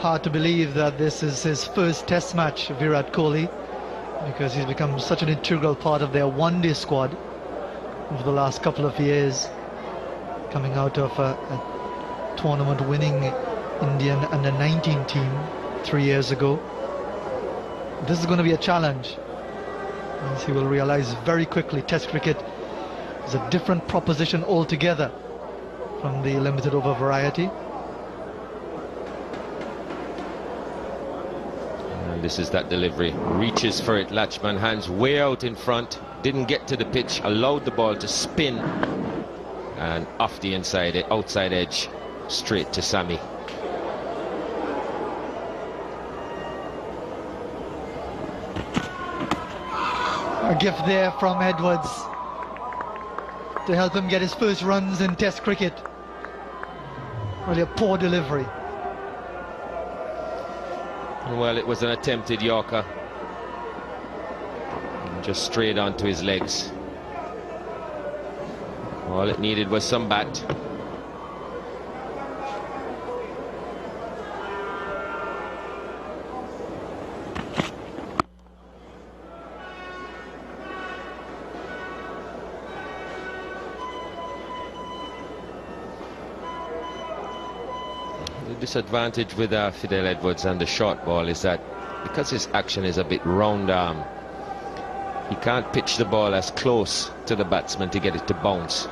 hard to believe that this is his first test match, Virat Kohli, because he's become such an integral part of their one-day squad over the last couple of years, coming out of a tournament-winning Indian under-19 team 3 years ago. This is going to be a challenge, as he will realize very quickly test cricket is a different proposition altogether from the limited over variety. And this is that delivery, reaches for it, Lachman, hands way out in front, didn't get to the pitch, allowed the ball to spin and off the outside edge, straight to Sammy. A gift there from Edwards to help him get his first runs in test cricket. Really a poor delivery. Well, it was an attempted Yorker, just straight onto his legs. All it needed was some bat. The disadvantage with Fidel Edwards and the short ball is that because his action is a bit round arm, he can't pitch the ball as close to the batsman to get it to bounce.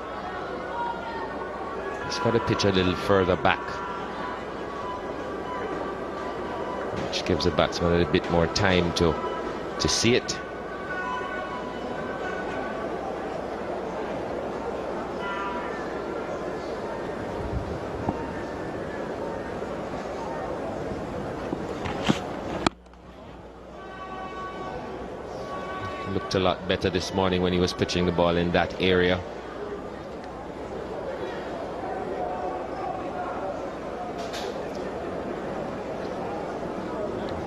He's got to pitch a little further back, which gives the batsman a little bit more time to see it. Looked a lot better this morning when he was pitching the ball in that area.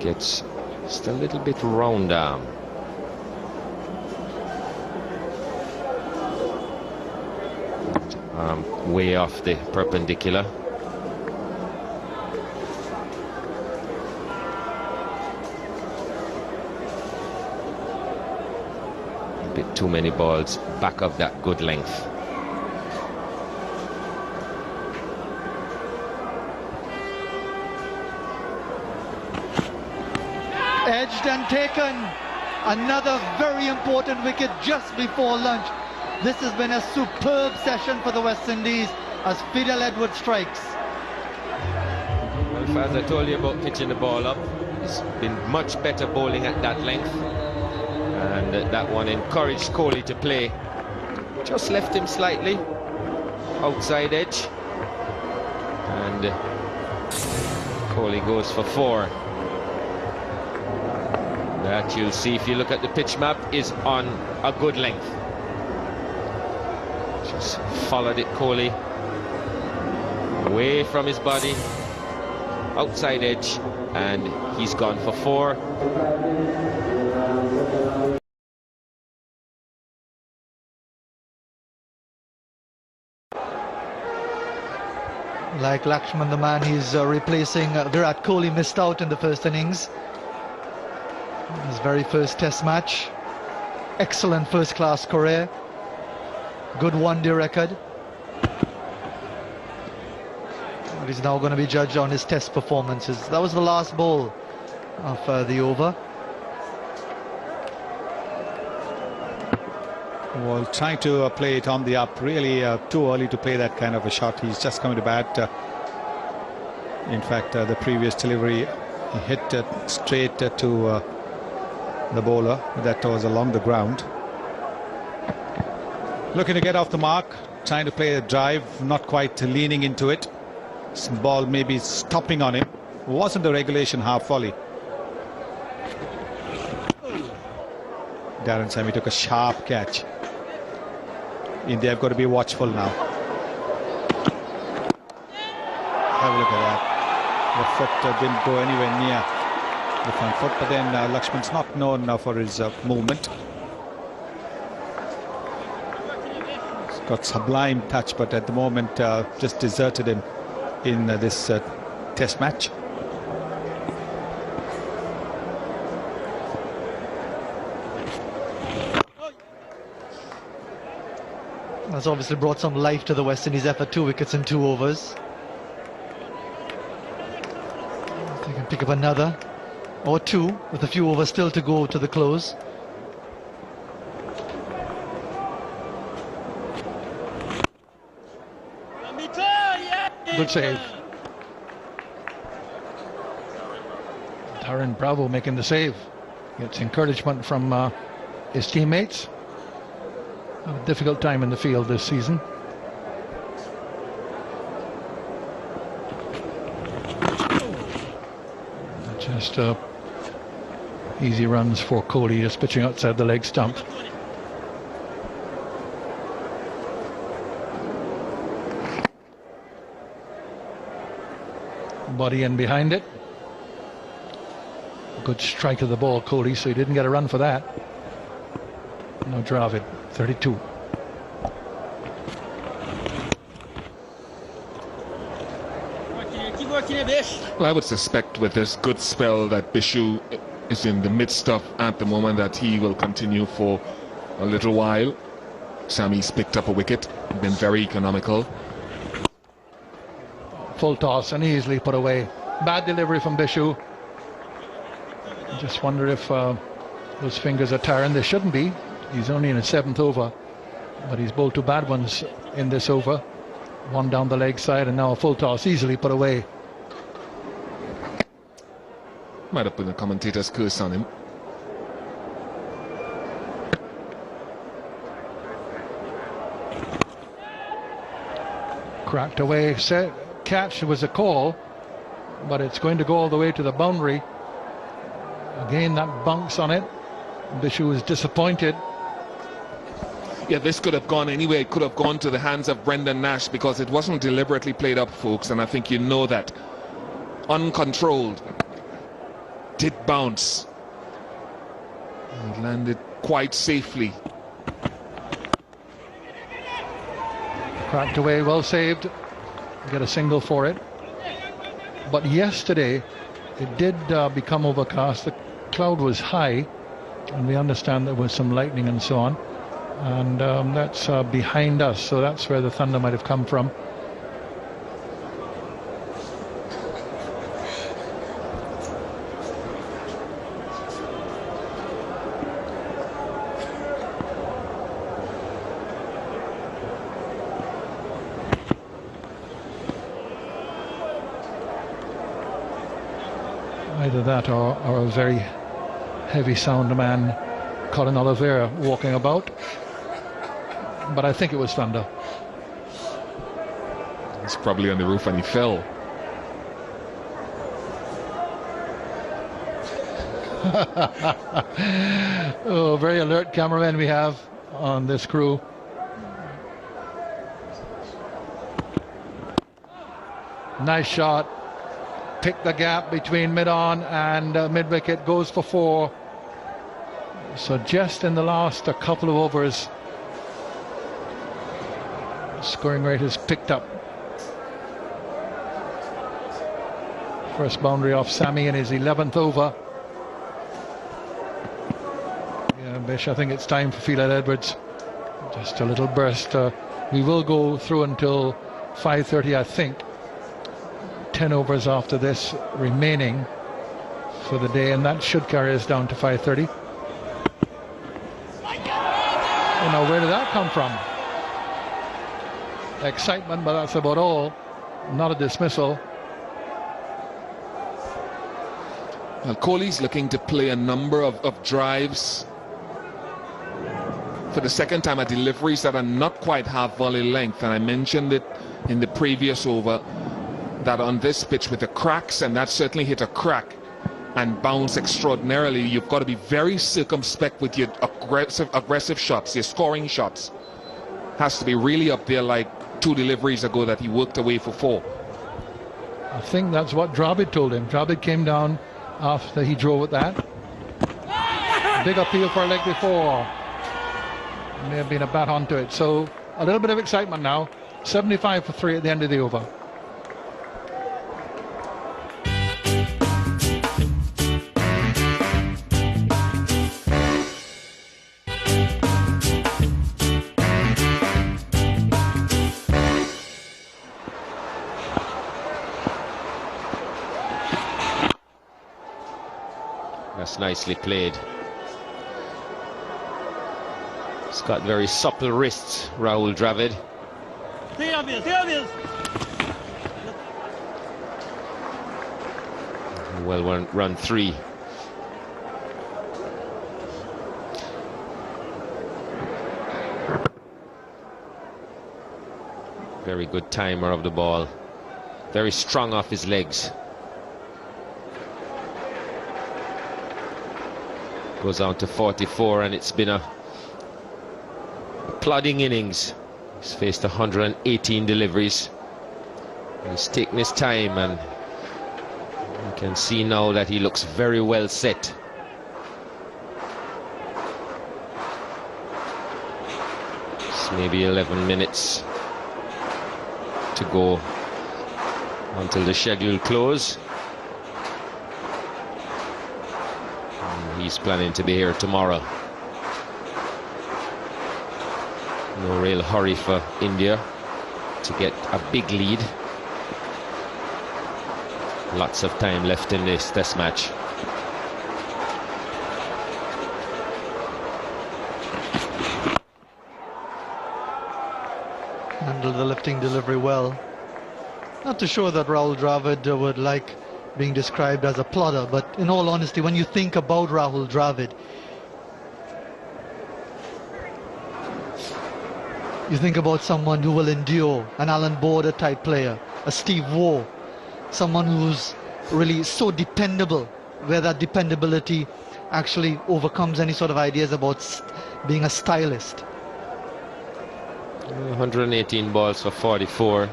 Gets just a little bit round arm. Way off the perpendicular. Bit too many balls back of that good length. Edged and taken. Another very important wicket just before lunch. This has been a superb session for the West Indies as Fidel Edwards strikes. Well, as I told you about pitching the ball up, he's been much better bowling at that length. And that one encouraged Kohli to play. Just left him slightly outside edge. And Kohli goes for 4. That you'll see if you look at the pitch map is on a good length. Just followed it, Kohli. Away from his body. Outside edge. And he's gone for 4. Like Lakshman, the man he's replacing, Virat Kohli missed out in the first innings. His very first test match. Excellent first-class career. Good one-day record. But he's now going to be judged on his test performances. That was the last ball of the over. Well, trying to play it on the up, really too early to play that kind of a shot. He's just coming to bat. In fact, the previous delivery, he hit straight to the bowler. That was along the ground. Looking to get off the mark, trying to play a drive, not quite leaning into it. Some ball maybe stopping on him. Wasn't a regulation half volley. Darren Sammy took a sharp catch. India have got to be watchful now. Have a look at that. The foot didn't go anywhere near the front foot, but then Lakshman's not known for his movement. He's got sublime touch, but at the moment just deserted him in this test match. That's obviously brought some life to the West Indies effort. 2 wickets in 2 overs. If they can pick up another or 2 with a few overs still to go to the close. Good save. Darren Bravo making the save. Gets encouragement from his teammates. Had a difficult time in the field this season. Just easy runs for Kohli, just pitching outside the leg stump. Body in behind it. Good strike of the ball, Kohli, so he didn't get a run for that. No Dravid, 32. Well, I would suspect with this good spell that Bishu is in the midst of at the moment that he will continue for a little while. Sammy's picked up a wicket, been very economical. Full toss and easily put away. Bad delivery from Bishu. Just wonder if those fingers are tiring. They shouldn't be. He's only in his 7th over, but he's bowled 2 bad ones in this over. One down the leg side and now a full toss, easily put away. Might have been a commentator's curse on him. Cracked away. Catch was a call, but it's going to go all the way to the boundary. Again, that bunks on it. Bishu is disappointed. Yeah, this could have gone anywhere. It could have gone to the hands of Brendan Nash because it wasn't deliberately played up, folks, and I think you know that. Uncontrolled. Did bounce. It landed quite safely. Cracked away, well saved. Get a single for it. But yesterday, it did become overcast. The cloud was high, and we understand there was some lightning and so on. And that's behind us, so that's where the thunder might have come from. Either that or a very heavy sound man, Colin Oliveira, walking about. But I think it was thunder. He's probably on the roof and he fell. Oh, very alert cameramen we have on this crew. Nice shot. Pick the gap between mid-on and mid-wicket, goes for 4. So just in the last couple of overs, scoring rate has picked up. First boundary off Sammy in his 11th over. Yeah, Bish, I think it's time for Phelan Edwards. Just a little burst. We will go through until 5:30, I think. 10 overs after this remaining for the day, and that should carry us down to 5:30. Oh, now where did that come from? Excitement, but that's about all. Not a dismissal. Well, Kohli's looking to play a number of drives for the second time at deliveries that are not quite half volley length, and I mentioned it in the previous over that on this pitch with the cracks, and that certainly hit a crack and bounce extraordinarily, you've got to be very circumspect with your aggressive shots, your scoring shots. Has to be really up there like 2 deliveries ago that he worked away for 4. I think that's what Dravid told him. Dravid came down after he drove at that. Big appeal for a leg before. May have been a bat onto it. So a little bit of excitement now. 75 for 3 at the end of the over. Thank you. That's nicely played. He's got very supple wrists, Rahul Dravid. Well run 3. Very good timer of the ball. Very strong off his legs. Goes on to 44, and it's been a plodding innings. He's faced 118 deliveries. He's taken his time, and you can see now that he looks very well set. It's maybe 11 minutes to go until the scheduled close. And he's planning to be here tomorrow. No real hurry for India to get a big lead. Lots of time left in this test match. Handled the lifting delivery well. Not too sure that Rahul Dravid would like being described as a plodder, but in all honesty, when you think about Rahul Dravid, you think about someone who will endure, an Alan Border type player, a Steve Waugh, someone who's really so dependable, where that dependability actually overcomes any sort of ideas about being a stylist. 118 balls for 44.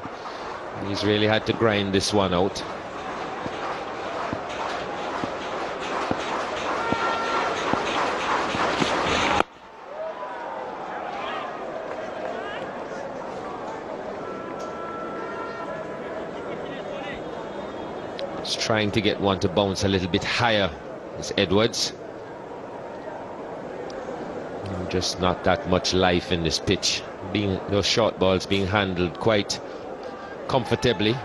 He's really had to grind this one out. He's trying to get one to bounce a little bit higher. It's Edwards. Just not that much life in this pitch. Those short balls being handled quite comfortably.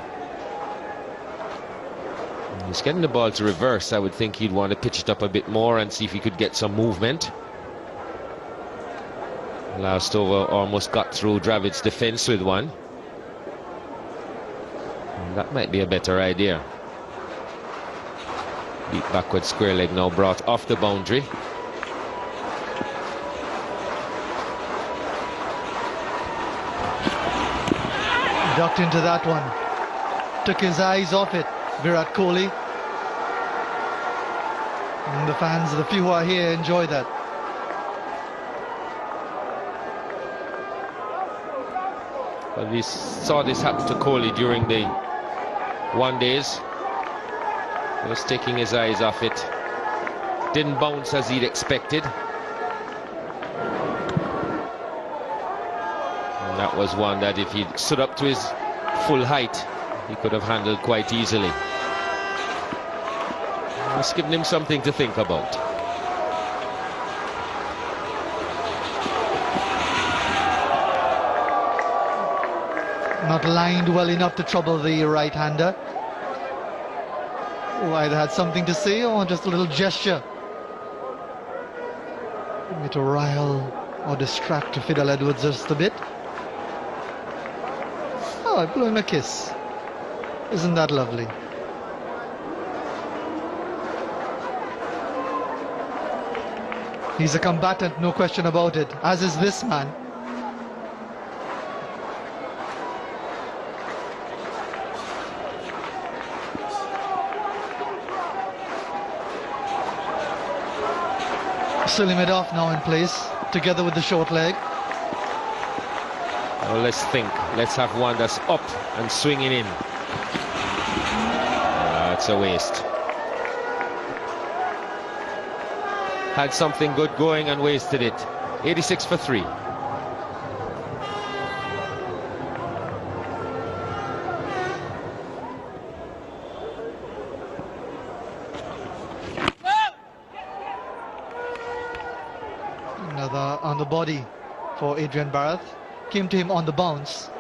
He's getting the ball to reverse. I would think he'd want to pitch it up a bit more and see if he could get some movement. Last over almost got through Dravid's defense with one. And that might be a better idea. Deep backward square leg now brought off the boundary. Ducked into that one. Took his eyes off it, Virat Kohli. And the fans, the few who are here, enjoy that. Well, we saw this happen to Kohli during the one-days. He was taking his eyes off it. Didn't bounce as he'd expected. And that was one that if he'd stood up to his full height, he could have handled quite easily. It's given him something to think about. Not lined well enough to trouble the right-hander, who either had something to say or just a little gesture, maybe to rile or distract Fidel Edwards just a bit. Oh, I blew him a kiss. Isn't that lovely? He's a combatant, no question about it, as is this man. Slim it off now in place, together with the short leg. Well, let's think. Let's have one that's up and swinging in. It's a waste. Had something good going and wasted it. 86 for 3. Another on the body for Adrian Bharat. Came to him on the bounce.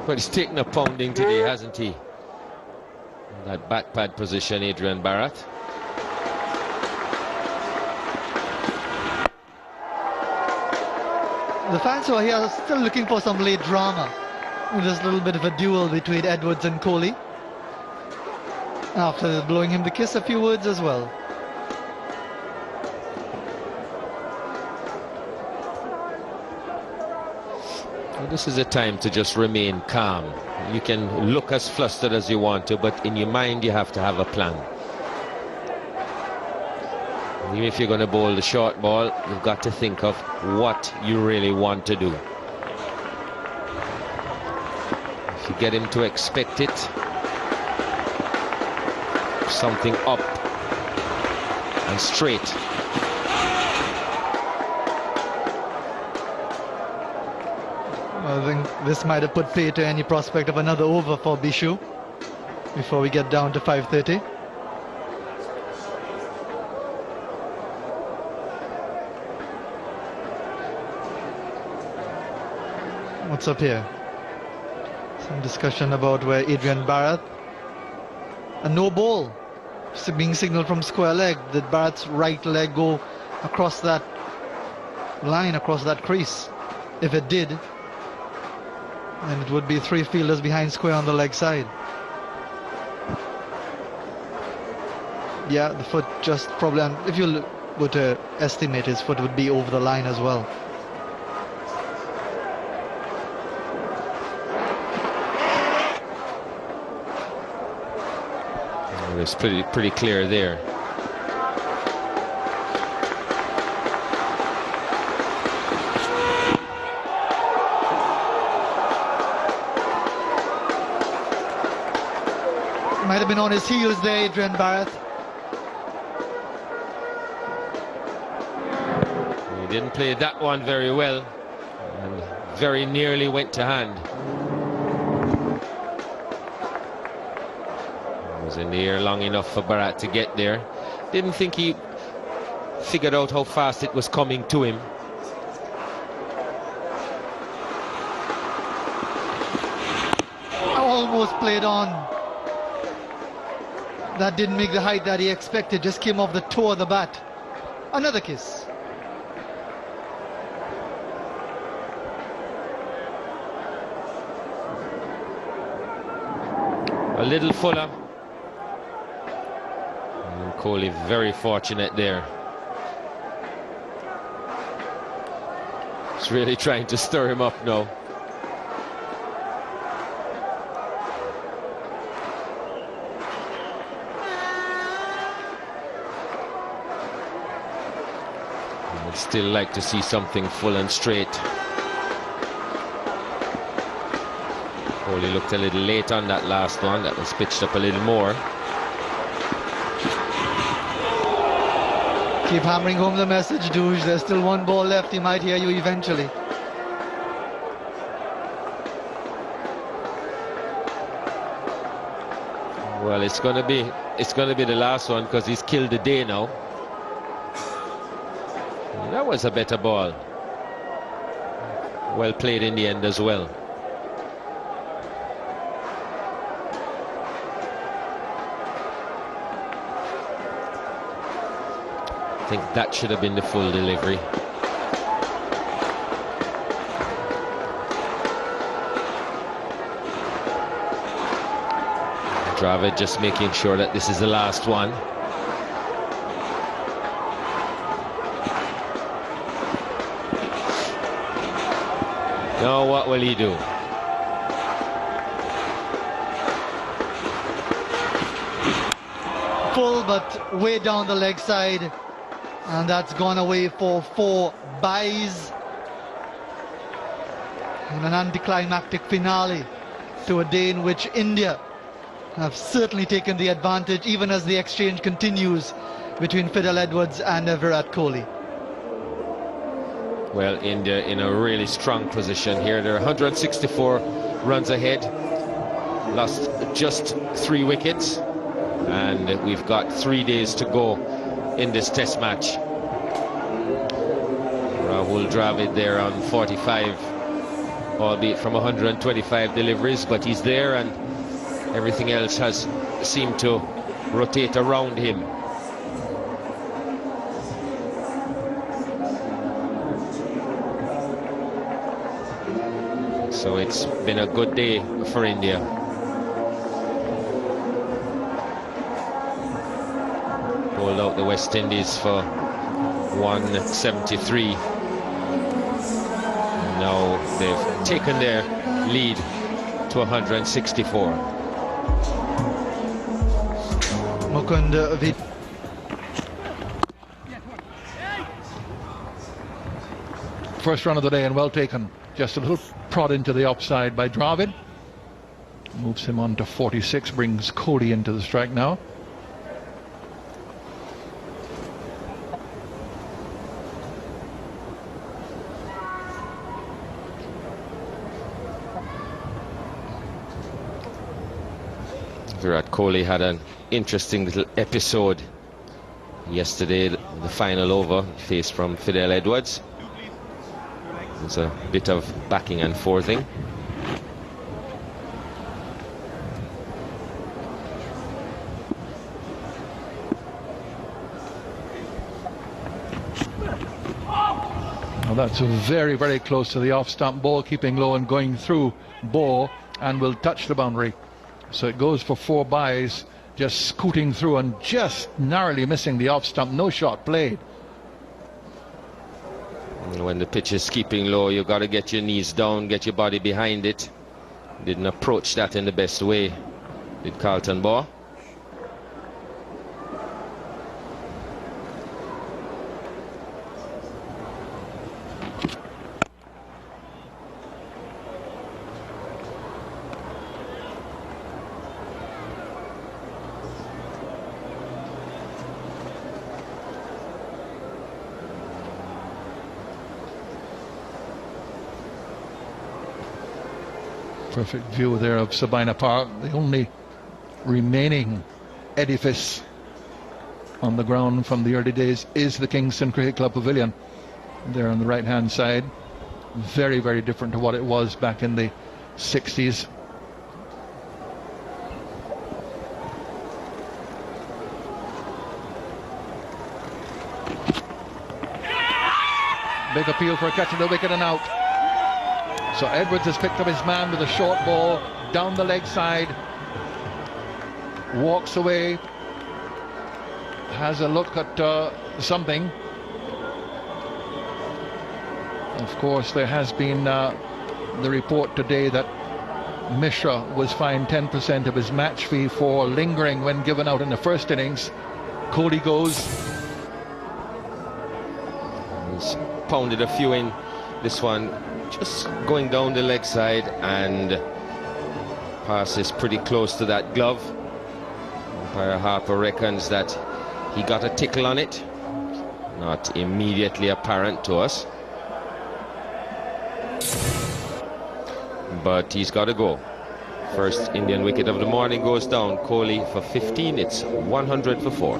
But he's taken a pounding today, hasn't he? That back pad position, Adrian Virat. The fans who are here are still looking for some late drama. There's a little bit of a duel between Edwards and Kohli. After blowing him the kiss, a few words as well. Well, this is a time to just remain calm. You can look as flustered as you want to, but in your mind you have to have a plan. Even if you're going to bowl the short ball, you've got to think of what you really want to do. If you get him to expect it, something up and straight. I think this might have put pay to any prospect of another over for Bishu before we get down to 5:30. What's up here? Some discussion about where Adrian Virat, a no ball being signaled from square leg. Did Bharat's right leg go across that line, across that crease? If it did, then it would be 3 fielders behind square on the leg side. Yeah, the foot just probably, and if you were to estimate, his foot would be over the line as well. It's pretty clear there. Might have been on his heels there, Adrian Virat. He didn't play that one very well, and very nearly went to hand. Was in the air long enough for Virat to get there. Didn't think he figured out how fast it was coming to him. Almost played on. That didn't make the height that he expected, just came off the toe of the bat. Another kiss. A little fuller. Kohli very fortunate there. He's really trying to stir him up now. I would still like to see something full and straight. Kohli looked a little late on that last one. That was pitched up a little more. Keep hammering home the message, Douche. There's still one ball left. He might hear you eventually. Well, it's gonna be the last one because he's killed the day now. That was a better ball. Well played in the end as well. I think that should have been the full delivery. Dravid just making sure that this is the last one. Now what will he do? Full, but way down the leg side. And that's gone away for 4 byes in an anticlimactic finale to a day in which India have certainly taken the advantage, even as the exchange continues between Fidel Edwards and Virat Kohli. Well, India in a really strong position here. They're 164 runs ahead, lost just 3 wickets, and we've got 3 days to go in this test match. Rahul Dravid there on 45, albeit from 125 deliveries, but he's there, and everything else has seem to rotate around him. So it's been a good day for India. Bowled out the West Indies for 173. Now they've taken their lead to 164. Mukund First run of the day and well taken. Just a little prod into the offside by Dravid. Moves him on to 46, brings Kohli into the strike now. Virat Kohli had an interesting little episode yesterday, the final over, faced from Fidel Edwards. There's a bit of backing and forthing. Well, that's very, very close to the off-stump ball, keeping low and going through ball, and will touch the boundary. So it goes for 4 byes, just scooting through and just narrowly missing the off-stump. No shot played. When the pitch is keeping low, you've got to get your knees down, get your body behind it. Didn't approach that in the best way, did Carlton Ball. Perfect view there of Sabina Park, the only remaining edifice on the ground from the early days is the Kingston Cricket Club Pavilion there on the right hand side. Very, very different to what it was back in the 60s. Big appeal for catching the wicket and out. So Edwards has picked up his man with a short ball down the leg side, walks away, has a look at something. Of course, there has been the report today that Mishra was fined 10% of his match fee for lingering when given out in the first innings. Kohli goes. He's pounded a few in this one. Just going down the leg side, and passes pretty close to that glove. Umpire Harper reckons that he got a tickle on it. Not immediately apparent to us, but he's got to go. First Indian wicket of the morning goes down. Kohli for 15. It's 100 for 4.